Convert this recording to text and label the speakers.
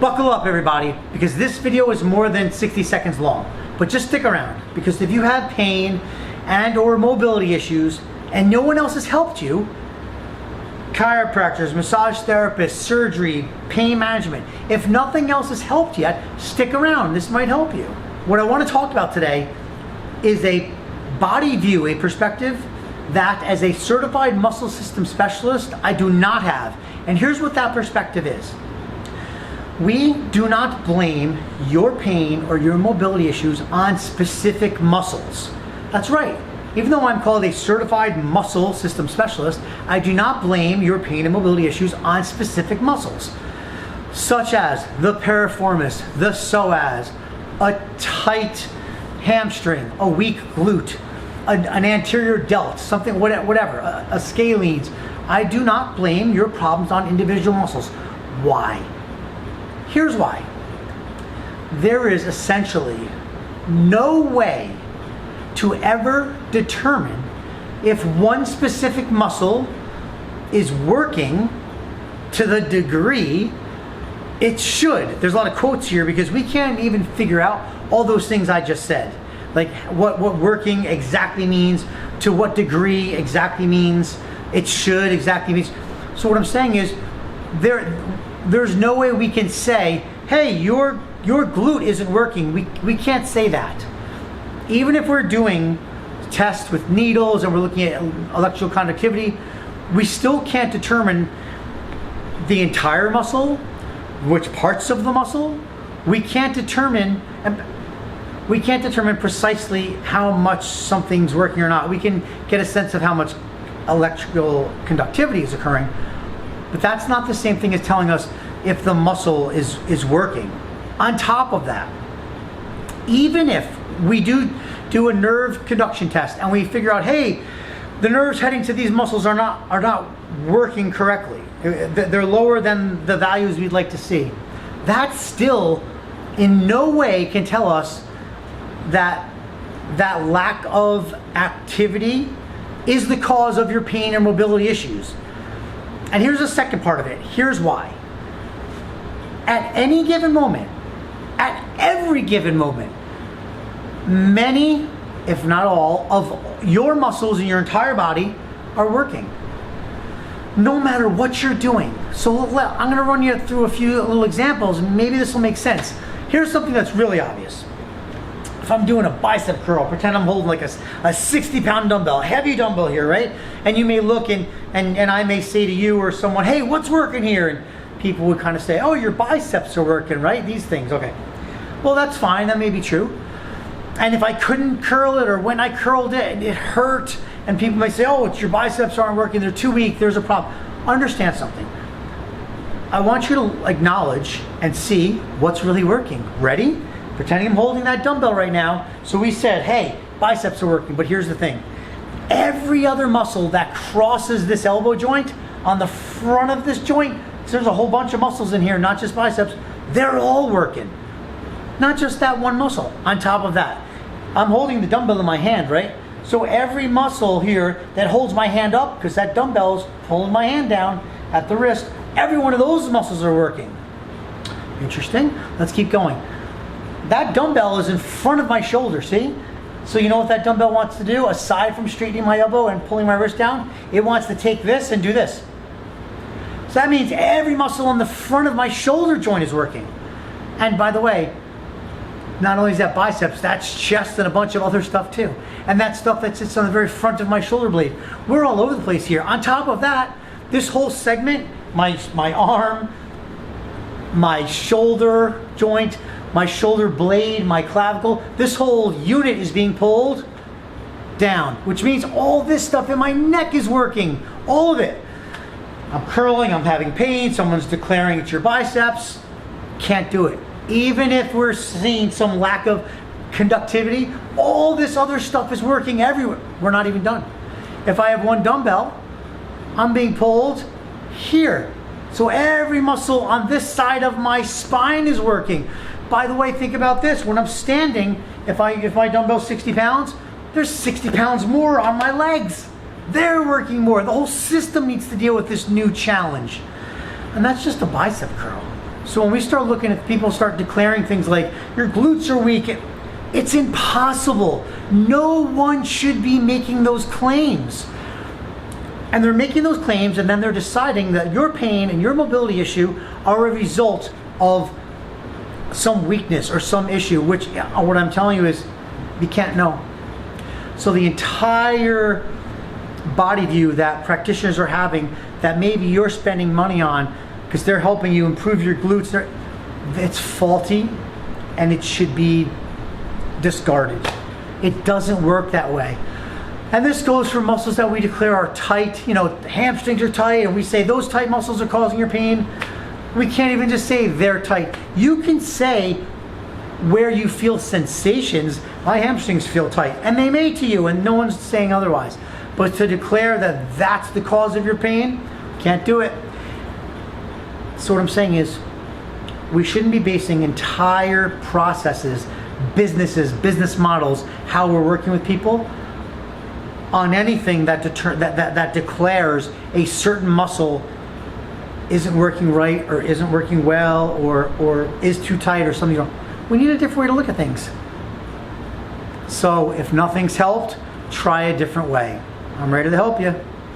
Speaker 1: Buckle up everybody, because this video is more than 60 seconds long. But just stick around, because if you have pain and or mobility issues and no one else has helped you, chiropractors, massage therapists, surgery, pain management, if nothing else has helped yet, stick around. This might help you. What I want to talk about today is a body view, a perspective that as a certified muscle system specialist, I do not have. And here's what that perspective is. We do not blame your pain or your mobility issues on specific muscles. That's right. Even though I'm called a certified muscle system specialist, I do not blame your pain and mobility issues on specific muscles, such as the piriformis, the psoas, a tight hamstring, a weak glute, an anterior delt, something, whatever, a scalenes. I do not blame your problems on individual muscles. Why? Here's why. There is essentially no way to ever determine if one specific muscle is working to the degree it should. There's a lot of quotes here because we can't even figure out all those things I just said. Like what working exactly means, to what degree exactly means, it should exactly means. So what I'm saying is there's no way we can say, hey, your glute isn't working. We can't say that. Even if we're doing tests with needles and we're looking at electrical conductivity, we still can't determine the entire muscle, which parts of the muscle. We can't determine precisely how much something's working or not. We can get a sense of how much electrical conductivity is occurring, but that's not the same thing as telling us if the muscle is working. On top of that, even if we do a nerve conduction test and we figure out, hey, the nerves heading to these muscles are not working correctly, they're lower than the values we'd like to see, that still in no way can tell us that lack of activity is the cause of your pain or mobility issues. And here's the second part of it. Here's why. At any given moment, at every given moment, many, if not all, of your muscles in your entire body are working, no matter what you're doing. So I'm going to run you through a few little examples, and maybe this will make sense. Here's something that's really obvious. If I'm doing a bicep curl, pretend I'm holding like a 60-pound dumbbell, a heavy dumbbell here, right? And you may look and I may say to you or someone, hey, what's working here? And people would kind of say, oh, your biceps are working, right? These things, okay. Well, that's fine, that may be true. And if I couldn't curl it, or when I curled it, it hurt, and people may say, oh, it's your biceps aren't working, they're too weak, there's a problem. Understand something. I want you to acknowledge and see what's really working. Ready? Pretending I'm holding that dumbbell right now. So we said, hey, biceps are working, but here's the thing. Every other muscle that crosses this elbow joint, on the front of this joint, so there's a whole bunch of muscles in here, not just biceps, they're all working. Not just that one muscle. On top of that, I'm holding the dumbbell in my hand, right? So every muscle here that holds my hand up, because that dumbbell's pulling my hand down at the wrist, every one of those muscles are working. Interesting. Let's keep going. That dumbbell is in front of my shoulder, see? So you know what that dumbbell wants to do? Aside from straightening my elbow and pulling my wrist down, it wants to take this and do this. So that means every muscle on the front of my shoulder joint is working. And by the way, not only is that biceps, that's chest and a bunch of other stuff too. And that stuff that sits on the very front of my shoulder blade. We're all over the place here. On top of that, this whole segment, my arm, my shoulder joint, my shoulder blade, my clavicle, this whole unit is being pulled down, which means all this stuff in my neck is working, all of it. I'm curling, I'm having pain, someone's declaring it's your biceps, can't do it. Even if we're seeing some lack of conductivity, all this other stuff is working everywhere. We're not even done. If I have one dumbbell, I'm being pulled here. So every muscle on this side of my spine is working. By the way, think about this. When I'm standing, if my dumbbell's 60 pounds, there's 60 pounds more on my legs. They're working more. The whole system needs to deal with this new challenge. And that's just a bicep curl. So when we start looking at people start declaring things like your glutes are weak, it's impossible. No one should be making those claims. And they're making those claims and then they're deciding that your pain and your mobility issue are a result of some weakness or some issue, which what I'm telling you is you can't know. So the entire body view that practitioners are having that maybe you're spending money on because they're helping you improve your glutes, it's faulty and it should be discarded. It doesn't work that way. And this goes for muscles that we declare are tight. Hamstrings are tight and we say those tight muscles are causing your pain. We can't even just say they're tight. You can say where you feel sensations, my hamstrings feel tight, and they may to you and no one's saying otherwise. But to declare that that's the cause of your pain, can't do it. So what I'm saying is we shouldn't be basing entire processes, businesses, business models, how we're working with people on anything that declares a certain muscle isn't working right or isn't working well or is too tight or something. We need a different way to look at things. So if nothing's helped, try a different way. I'm ready to help you.